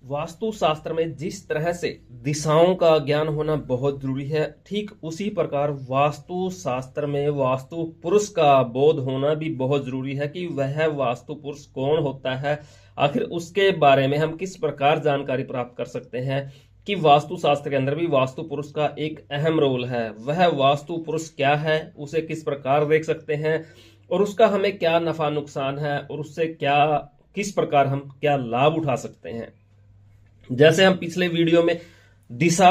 वास्तु शास्त्र में जिस तरह से दिशाओं का ज्ञान होना बहुत जरूरी है, ठीक उसी प्रकार वास्तु शास्त्र में वास्तु पुरुष का बोध होना भी बहुत जरूरी है कि वह वास्तु पुरुष कौन होता है, आखिर उसके बारे में हम किस प्रकार जानकारी प्राप्त कर सकते हैं कि वास्तु शास्त्र के अंदर भी वास्तु पुरुष का एक अहम रोल है। वह वास्तु पुरुष क्या है, उसे किस प्रकार देख सकते हैं और उसका हमें क्या नफा नुकसान है और उससे क्या किस प्रकार हम क्या लाभ उठा सकते हैं। जैसे हम पिछले वीडियो में दिशा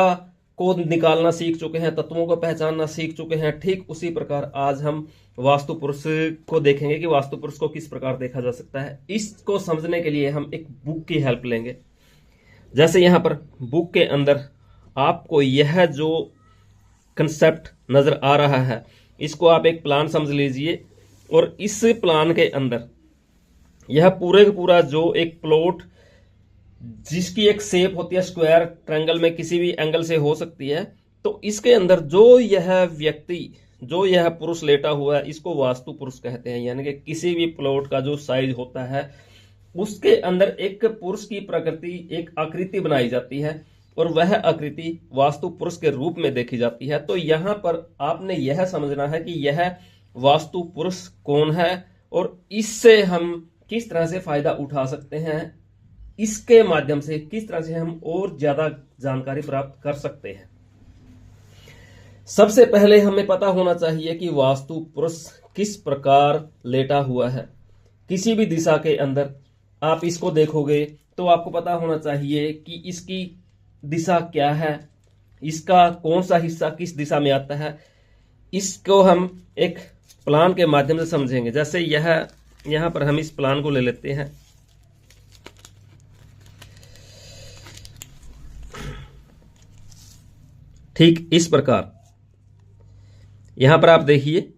को निकालना सीख चुके हैं, तत्वों को पहचानना सीख चुके हैं, ठीक उसी प्रकार आज हम वास्तु पुरुष को देखेंगे कि वास्तु पुरुष को किस प्रकार देखा जा सकता है। इसको समझने के लिए हम एक बुक की हेल्प लेंगे। जैसे यहां पर बुक के अंदर आपको यह जो कंसेप्ट नजर आ रहा है, इसको आप एक प्लान समझ लीजिए और इस प्लान के अंदर यह पूरे का पूरा जो एक प्लॉट जिसकी एक शेप होती है स्क्वायर, ट्रायंगल में किसी भी एंगल से हो सकती है, तो इसके अंदर जो यह व्यक्ति, जो यह पुरुष लेटा हुआ है, इसको वास्तु पुरुष कहते हैं। यानी कि किसी भी प्लॉट का जो साइज होता है उसके अंदर एक पुरुष की प्रकृति, एक आकृति बनाई जाती है और वह आकृति वास्तु पुरुष के रूप में देखी जाती है। तो यहां पर आपने यह समझना है कि यह वास्तु पुरुष कौन है और इससे हम किस तरह से फायदा उठा सकते हैं, इसके माध्यम से किस तरह से हम और ज्यादा जानकारी प्राप्त कर सकते हैं। सबसे पहले हमें पता होना चाहिए कि वास्तु पुरुष किस प्रकार लेटा हुआ है। किसी भी दिशा के अंदर आप इसको देखोगे तो आपको पता होना चाहिए कि इसकी दिशा क्या है, इसका कौन सा हिस्सा किस दिशा में आता है। इसको हम एक प्लान के माध्यम से समझेंगे। जैसे यहां पर हम इस प्लान को ले लेते हैं। ठीक इस प्रकार यहां पर आप देखिए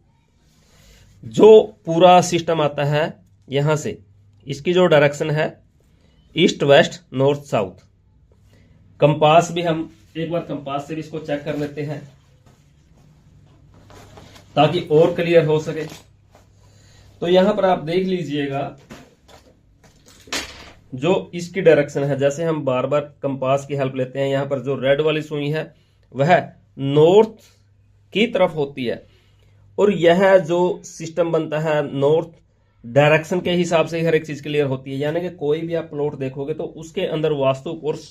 जो पूरा सिस्टम आता है, यहां से इसकी जो डायरेक्शन है east west north south. Compass भी हम एक बार कंपास से भी इसको चेक कर लेते हैं ताकि और क्लियर हो सके। तो यहां पर आप देख लीजिएगा जो इसकी डायरेक्शन है, जैसे हम बार बार कंपास की हेल्प लेते हैं, यहां पर जो रेड वाली सुई है वह नॉर्थ की तरफ होती है और यह जो सिस्टम बनता है नॉर्थ डायरेक्शन के हिसाब से ही हर एक चीज क्लियर होती है। यानी कि कोई भी आप प्लॉट देखोगे तो उसके अंदर वास्तु पुरुष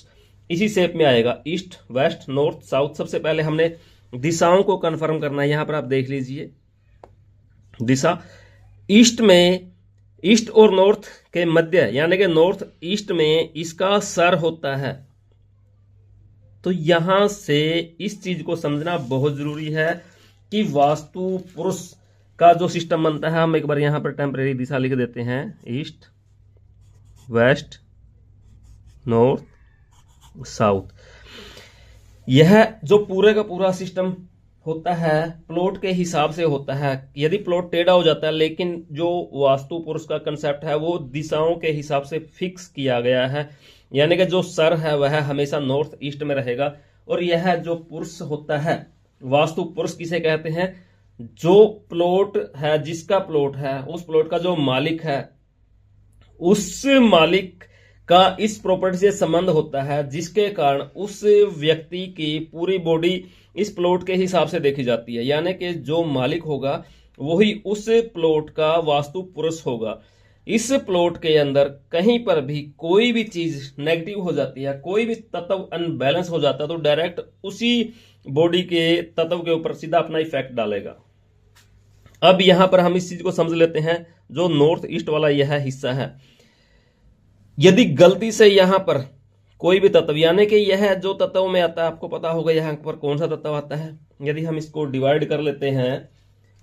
इसी शेप में आएगा, ईस्ट वेस्ट नॉर्थ साउथ। सबसे पहले हमने दिशाओं को कंफर्म करना है। यहां पर आप देख लीजिए दिशा ईस्ट में, ईस्ट और नॉर्थ के मध्य यानी कि नॉर्थ ईस्ट में इसका सर होता है। तो यहां से इस चीज को समझना बहुत जरूरी है कि वास्तु पुरुष का जो सिस्टम बनता है, हम एक बार यहां पर टेम्परेरी दिशा लिख देते हैं, ईस्ट वेस्ट नॉर्थ साउथ। यह जो पूरे का पूरा सिस्टम होता है प्लॉट के हिसाब से होता है। यदि प्लॉट टेढ़ा हो जाता है, लेकिन जो वास्तु पुरुष का कंसेप्ट है वो दिशाओं के हिसाब से फिक्स किया गया है। यानी कि जो सर है वह हमेशा नॉर्थ ईस्ट में रहेगा और यह जो पुरुष होता है, वास्तु पुरुष किसे कहते हैं, जो प्लॉट है, जिसका प्लॉट है, उस प्लॉट का जो मालिक है, उस मालिक का इस प्रॉपर्टी से संबंध होता है, जिसके कारण उस व्यक्ति की पूरी बॉडी इस प्लॉट के हिसाब से देखी जाती है। यानी कि जो मालिक होगा वही उस प्लॉट का वास्तु पुरुष होगा। इस प्लॉट के अंदर कहीं पर भी कोई भी चीज नेगेटिव हो जाती है, कोई भी तत्व अनबैलेंस हो जाता है, तो डायरेक्ट उसी बॉडी के तत्व के ऊपर सीधा अपना इफेक्ट डालेगा। अब यहां पर हम इस चीज को समझ लेते हैं। जो नॉर्थ ईस्ट वाला यह हिस्सा है, यदि गलती से यहां पर कोई भी तत्व, यानी कि यह जो तत्व में आता है, आपको पता होगा यहां पर कौन सा तत्व आता है। यदि हम इसको डिवाइड कर लेते हैं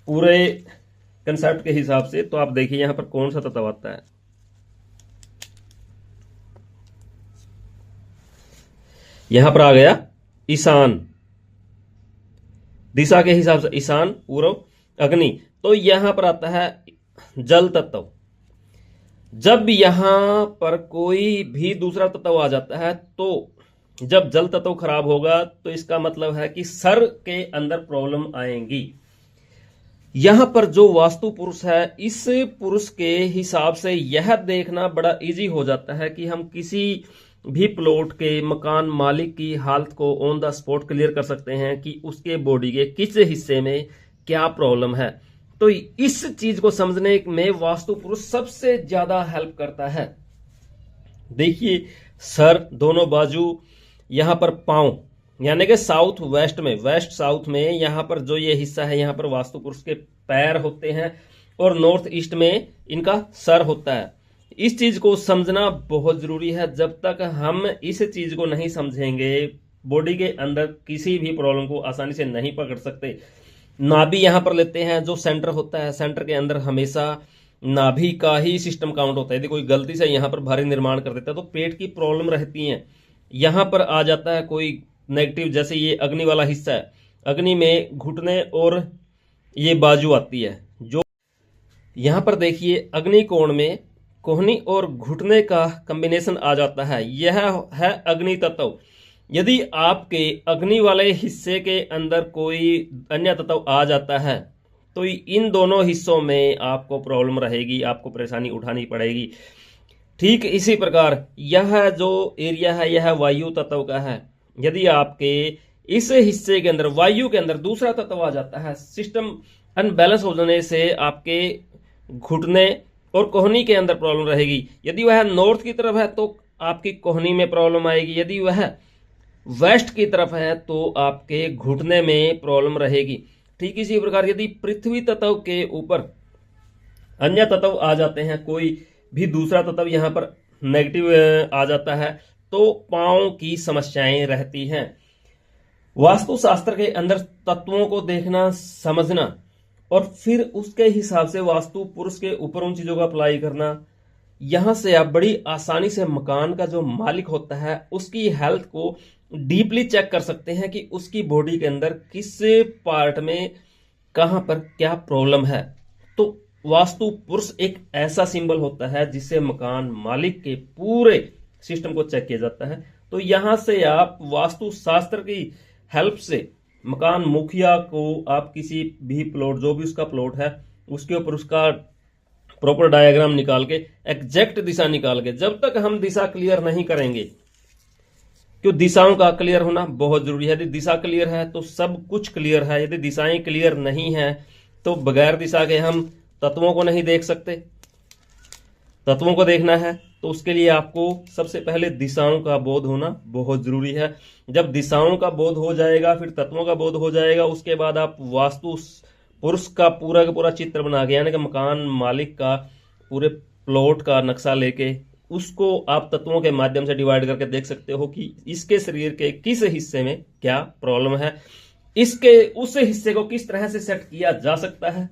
पूरे कंसेप्ट के हिसाब से, तो आप देखिए यहां पर कौन सा तत्व आता है। यहां पर आ गया ईशान, दिशा के हिसाब से ईशान, पूर्व, अग्नि। तो यहां पर आता है जल तत्व। जब यहां पर कोई भी दूसरा तत्व आ जाता है, तो जब जल तत्व खराब होगा तो इसका मतलब है कि सर के अंदर प्रॉब्लम आएंगी। यहां पर जो वास्तु पुरुष है, इस पुरुष के हिसाब से यह देखना बड़ा इजी हो जाता है कि हम किसी भी प्लॉट के मकान मालिक की हालत को ऑन द स्पॉट क्लियर कर सकते हैं कि उसके बॉडी के किस हिस्से में क्या प्रॉब्लम है। तो इस चीज को समझने में वास्तु पुरुष सबसे ज्यादा हेल्प करता है। देखिए सर, दोनों बाजू, यहां पर पांव, यानी कि साउथ वेस्ट में, वेस्ट साउथ में यहां पर जो ये हिस्सा है, यहां पर वास्तु पुरुष के पैर होते हैं और नॉर्थ ईस्ट में इनका सर होता है। इस चीज को समझना बहुत जरूरी है। जब तक हम इस चीज को नहीं समझेंगे, बॉडी के अंदर किसी भी प्रॉब्लम को आसानी से नहीं पकड़ सकते। नाभि यहां पर लेते हैं, जो सेंटर होता है, सेंटर के अंदर हमेशा नाभि का ही सिस्टम काउंट होता है। यदि कोई गलती से यहां पर भारी निर्माण कर देता है तो पेट की प्रॉब्लम रहती है। यहां पर आ जाता है कोई नेगेटिव, जैसे ये अग्नि वाला हिस्सा है, अग्नि में घुटने और ये बाजू आती है। जो यहां पर देखिए अग्नि कोण में कोहनी और घुटने का कॉम्बिनेशन आ जाता है, यह है अग्नि तत्व। यदि आपके अग्नि वाले हिस्से के अंदर कोई अन्य तत्व आ जाता है तो इन दोनों हिस्सों में आपको प्रॉब्लम रहेगी, आपको परेशानी उठानी पड़ेगी। ठीक इसी प्रकार यह जो एरिया है यह वायु तत्व का है। यदि आपके इस हिस्से के अंदर, वायु के अंदर दूसरा तत्व आ जाता है, सिस्टम अनबैलेंस हो जाने से आपके घुटने और कोहनी के अंदर प्रॉब्लम रहेगी। यदि वह नॉर्थ की तरफ है तो आपकी कोहनी में प्रॉब्लम आएगी, यदि वह वेस्ट की तरफ है तो आपके घुटने में प्रॉब्लम रहेगी। ठीक इसी प्रकार यदि पृथ्वी तत्व के ऊपर अन्य तत्व आ जाते हैं, कोई भी दूसरा तत्व यहां पर नेगेटिव आ जाता है तो पांव की समस्याएं रहती हैं। वास्तु शास्त्र के अंदर तत्वों को देखना, समझना और फिर उसके हिसाब से वास्तु पुरुष के ऊपर उन चीजों को अप्लाई करना, यहां से आप बड़ी आसानी से मकान का जो मालिक होता है उसकी हेल्थ को डीपली चेक कर सकते हैं कि उसकी बॉडी के अंदर किस पार्ट में कहां पर क्या प्रॉब्लम है। तो वास्तु पुरुष एक ऐसा सिंबल होता है जिससे मकान मालिक के पूरे सिस्टम को चेक किया जाता है। तो यहां से आप वास्तु शास्त्र की हेल्प से मकान मुखिया को आप किसी भी प्लॉट, जो भी उसका प्लॉट है, उसके ऊपर उसका प्रॉपर डायग्राम निकाल के, एग्जैक्ट दिशा निकाल के, जब तक हम दिशा क्लियर नहीं करेंगे, क्यों दिशाओं का क्लियर होना बहुत जरूरी है। यदि दिशा क्लियर है तो सब कुछ क्लियर है, यदि दिशाएं क्लियर नहीं है तो बगैर दिशा के हम तत्वों को नहीं देख सकते। तत्वों को देखना है तो उसके लिए आपको सबसे पहले दिशाओं का बोध होना बहुत जरूरी है। जब दिशाओं का बोध हो जाएगा, फिर तत्वों का बोध हो जाएगा, उसके बाद आप वास्तु पुरुष का पूरा चित्र बना के, यानी कि मकान मालिक का पूरे प्लॉट का नक्शा लेके उसको आप तत्वों के माध्यम से डिवाइड करके देख सकते हो कि इसके शरीर के किस हिस्से में क्या प्रॉब्लम है, इसके उस हिस्से को किस तरह से सेट किया जा सकता है।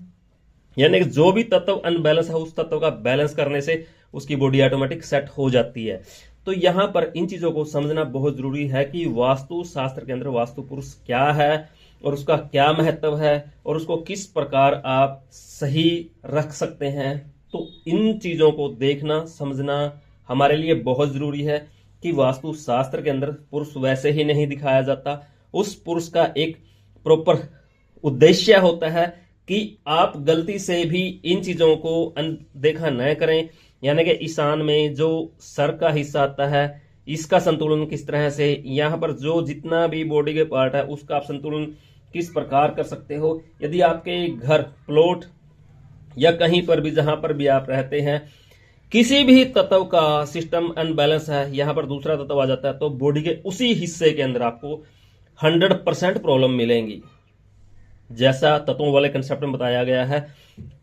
यानी कि जो भी तत्व अनबैलेंस है उस तत्व का बैलेंस करने से उसकी बॉडी ऑटोमेटिक सेट हो जाती है। तो यहां पर इन चीजों को समझना बहुत जरूरी है कि वास्तु शास्त्र के अंदर वास्तु पुरुष क्या है और उसका क्या महत्व है और उसको किस प्रकार आप सही रख सकते हैं। तो इन चीजों को देखना, समझना हमारे लिए बहुत जरूरी है कि वास्तु शास्त्र के अंदर पुरुष वैसे ही नहीं दिखाया जाता। उस पुरुष का एक प्रॉपर उद्देश्य होता है कि आप गलती से भी इन चीजों को अनदेखा न करें। यानी कि ईशान में जो सर का हिस्सा आता है, इसका संतुलन किस तरह से, यहाँ पर जो जितना भी बॉडी के पार्ट है उसका आप संतुलन किस प्रकार कर सकते हो। यदि आपके घर, प्लॉट या कहीं पर भी जहां पर भी आप रहते हैं किसी भी तत्व का सिस्टम अनबैलेंस है, यहां पर दूसरा तत्व आ जाता है तो बॉडी के उसी हिस्से के अंदर आपको 100% प्रॉब्लम मिलेंगी। जैसा तत्वों वाले कंसेप्ट में बताया गया है,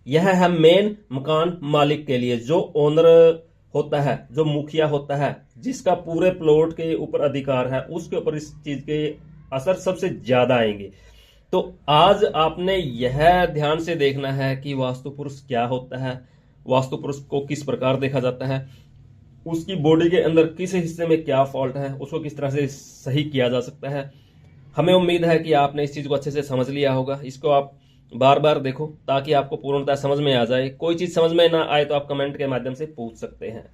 यह है मेन मकान मालिक के लिए, जो ओनर होता है, जो मुखिया होता है, जिसका पूरे प्लॉट के ऊपर अधिकार है, उसके ऊपर इस चीज के असर सबसे ज्यादा आएंगे। तो आज आपने यह ध्यान से देखना है कि वास्तु पुरुष क्या होता है, वास्तु पुरुष को किस प्रकार देखा जाता है, उसकी बॉडी के अंदर किस हिस्से में क्या फॉल्ट है, उसको किस तरह से सही किया जा सकता है। हमें उम्मीद है कि आपने इस चीज को अच्छे से समझ लिया होगा। इसको आप बार बार देखो ताकि आपको पूर्णतः समझ में आ जाए। कोई चीज समझ में ना आए तो आप कमेंट के माध्यम से पूछ सकते हैं।